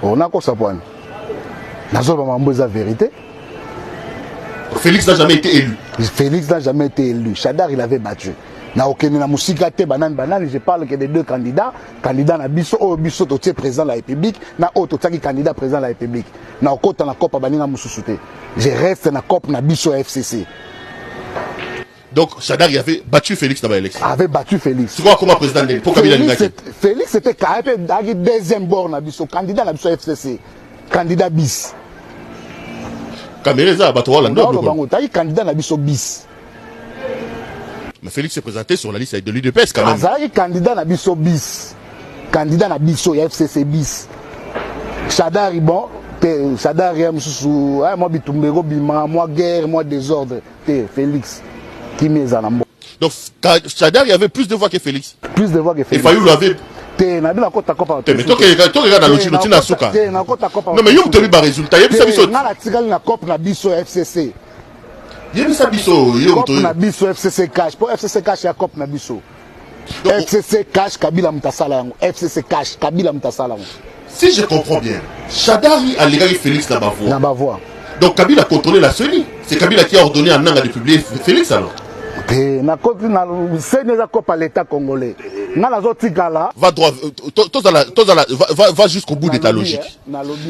On a quoi ça point? La vérité. Félix n'a jamais été élu. Félix n'a jamais été élu. Chadar, il avait battu. Na okene na musika te banane, je parle que des deux candidats. Candidat na biso, biso totier président de la République, na autre qui candidat président de la République. Na okota na kopa baninga mususute. Je reste na cop na biso FCC. Donc Chadar il avait battu Félix dans l'élection. Avait battu Félix. Tu vois comment président de pour Kabila Lingaki. Félix était deuxième bord na biso, candidat na biso FCC. Candidat bis. Camereza Batoa la non, t'as candidat na biso bis. Mais Félix s'est présenté sur la liste de l'UDPS quand même. Azari candidat na biso bis. Candidat na biso FCC bis. Chadari bon, Chadari mususu, moi bitumbego bima, moi guerre, moi désordre. Félix qui met en ambo. Donc Chadari avait plus de voix que Félix. Plus de voix que Félix. Et Fayou l'avait. Na bila kota kopa. Mais toi regarde na logique na suka. Non mais yom toli ba résultat, yem sa biso. Na la tikali na cop na biso FCC. Yem sa biso, yom toli. Na biso FCC cash, pour FCC cash ya cop na biso. FCC cash Kabila mutasala yango. FCC cash Kabila mutasala yango. Si je comprends bien, Chadari a légalisé Félix na bavoie. Na bavoie. Donc Kabila a contrôlé la CENI. C'est Kabila qui a ordonné à Nanga de publier Félix alors. Na côté na CENI za cop à l'État congolais. Va droit, va jusqu'au bout de ta logique.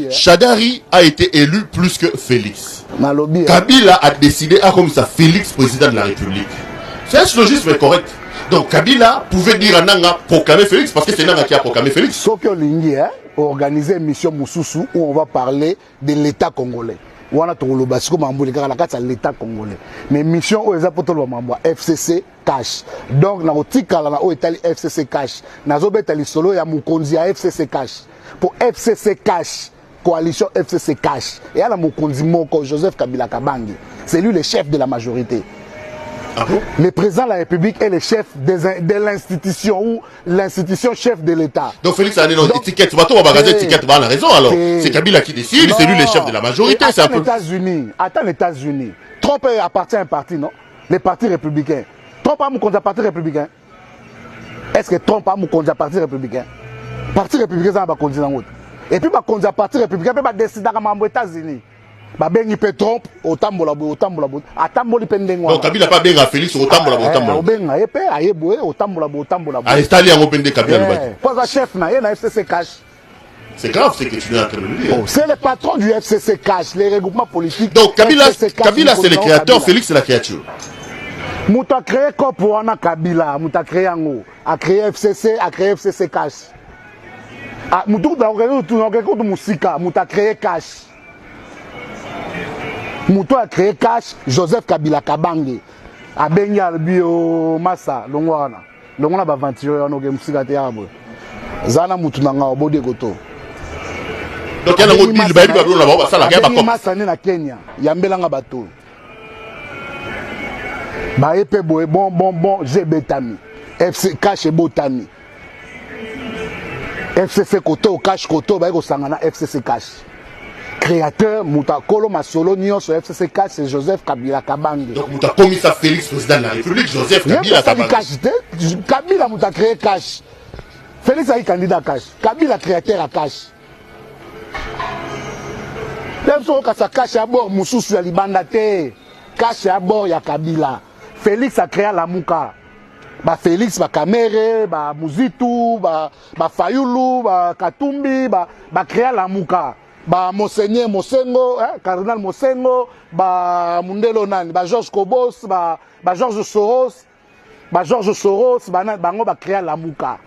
Chadari a été élu plus que Félix. Kabila a décidé à comme ça Félix président de la République. C'est un logisme correct. Donc Kabila pouvait dire à Nanga proclamer Félix parce que c'est Nanga qui a proclamé Félix. Sokyo Lingi organiser une mission Moussoussou où on va parler de l'État congolais. On a tout le basiko mambo l'État congolais. Mais mission où les apôtres mambo FCC cash. Donc na otika la na o Italie FCC cash. Na zobeta li solo ya mukonzi ya FCC cash. Pour FCC cash, coalition FCC cash. Et à la mukonzi moko Joseph Kabila Kabange. C'est lui le chef de la majorité. Ah bon? Le président de la République est le chef de l'institution ou l'institution chef de l'État. Donc Félix a une étiquette. Tu vas bagager étiquette, bah, on a raison alors. C'est Kabila qui décide, c'est lui le chef de la majorité. C'est un peu. Attends les États-Unis. Trump appartient à un parti, non? Les partis républicains. Trump a mon parti républicain. Est-ce que Trump a mon parti républicain? Parti républicain, ça va conduire en route. Et puis, le parti républicain peut décider aux États-Unis. Bengi pe Trump otambola atamboli pendengwa. Donc Kabila pas bien à Félix otambola. Benga epe ayeboe otambola. Ah installé en opende Kabila le bâti. Pas chef na FCC cash. C'est grave ce que tu viens de me dire. C'est le patron du FCC cash, les regroupements politiques. Donc Kabila c'est le créateur, Félix c'est la créature. Mouta créé Kopoana Kabila, Mouta créé Ango, a créé FCC cash. Ah Moutou da organiser musika, Mouta créé cash. Moutou a créé cash, Joseph Kabila Kabange. A Benga bio Massa, Longwana. Longwana ba venture on oge musika te yabo. Zana Moutou nanga obode goto. Donc il y a un autre deal, bah il va là-bas, ça la guerre. Massa na Kenya, yambelanga bato. Ba epé boé bon, j'ai betami. FC cash et botami. FCC koto cash koto ba ko sangana FCC cash. Créateur Moutakolo Masolo Nyon sur FCC cash c'est Joseph Kabila Kabange. Donc Mouta commis sa Félix président de la République Joseph Kabila Kabange. Kabila Mouta créé cash. Félix a eu candidat cash. Kabila créateur à cash. Même si on a cash à bord Moussoussou ya libanda te. Cash à bord ya Kabila. Félix a créé la Mouka. Ba Félix, ba Kamere, ba Muzitu, ba Fayulu, ba Katumbi, ba créé la Mouka. Ba Monseigneur Mosengo, Cardinal Mosengo, ba Mundelo Nani, ba Georges Kobos, ba Georges Soros, bango ba créé la Mouka.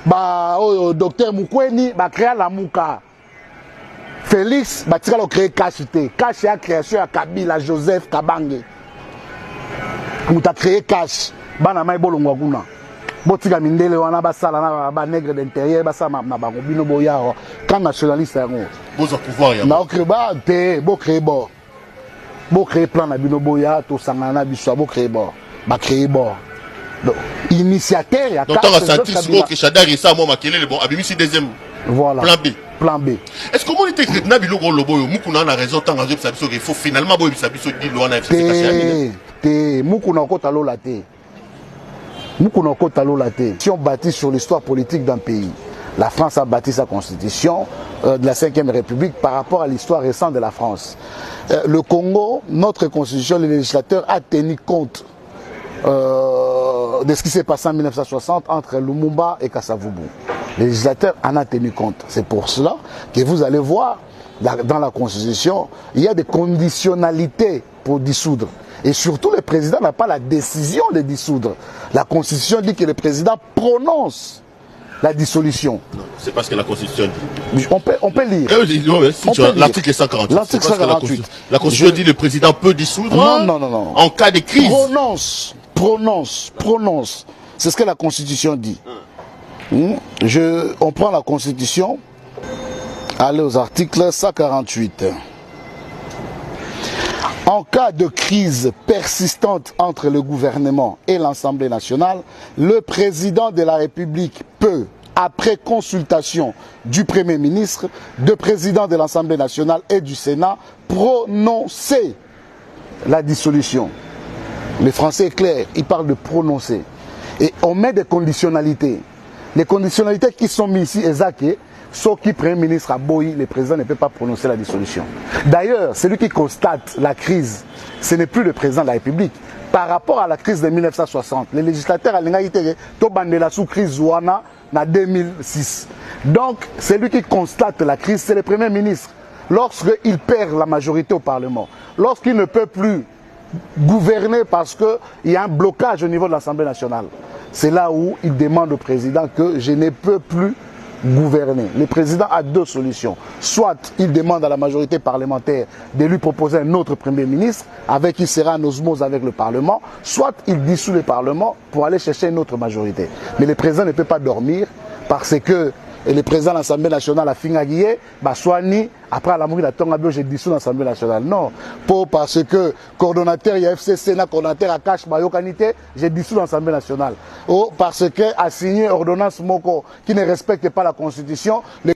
Ba docteur Mukweni, ba créé la Mouka. Félix, ba tika lo créé Kashite. Cash ya création ya Kabila Joseph Kabange. Mouta créé cash. Bana mai bolongwa kuna. Botika mindele wana basala na ba nègre d'intérieur basama na bango bino boya quand nationaliste yango. Boza pouvoir ya. Na okreba te bo créer bo. Bo créer plan na bino boya to sangana biso bo créer bo. Ba créer bo. Donc initiateur ya. Donc on a senti souvent que Chadari ça moi makele le bon abimisi deuxième. Voilà. Plan B. Est-ce que communauté na biloko loboyo mukuna na raison tant que ça biso il faut finalement boyo ça biso dit loana FCC caché. Te mukuna kota lola te. Si on bâtit sur l'histoire politique d'un pays, La France a bâti sa constitution de la 5e République par rapport à l'histoire récente de la France. Le Congo, notre constitution, le législateur a tenu compte de ce qui s'est passé en 1960 entre Lumumba et Kasavubu. Le législateur en a tenu compte. C'est pour cela que vous allez voir dans la constitution, il y a des conditionnalités pour dissoudre. Et surtout, le président n'a pas la décision de dissoudre. La constitution dit que le président prononce la dissolution. C'est parce que la Constitution dit. On peut lire. L'article 148. L'article 148. La Constitution dit que le président peut dissoudre non. En cas de crise. Prononce. C'est ce que la Constitution dit. On prend la Constitution. Allez aux articles 148. En cas de crise persistante entre le gouvernement et l'Assemblée nationale, le président de la République peut, après consultation du Premier ministre, du président de l'Assemblée nationale et du Sénat, prononcer la dissolution. Le français est clair, il parle de prononcer. Et on met des conditionnalités. Les conditionnalités qui sont mises ici, Ezake, sauf qui Premier ministre a boyi, le président ne peut pas prononcer la dissolution. D'ailleurs, celui qui constate la crise, ce n'est plus le président de la République. Par rapport à la crise de 1960, les législateurs à l'Ingaïté, Tobandela sous crise Zouana, en 2006. Donc, celui qui constate la crise, c'est le Premier ministre. Lorsqu'il perd la majorité au Parlement, lorsqu'il ne peut plus gouverner parce qu'il y a un blocage au niveau de l'Assemblée nationale, c'est là où il demande au président que je ne peux plus gouverner. Le président a deux solutions. Soit il demande à la majorité parlementaire de lui proposer un autre Premier ministre avec qui il sera en osmose avec le Parlement, soit il dissout le Parlement pour aller chercher une autre majorité. Mais le président ne peut pas dormir parce que le président de l'Assemblée nationale a fini Baswani, après la mourir de Tongabio, j'ai dissous l'Assemblée nationale. Non, parce que coordonnateur, il y a FCC, coordonnateur à Cache Mayokanité, j'ai dissous l'Assemblée nationale. Parce que a signé ordonnance Moko qui ne respecte pas la Constitution.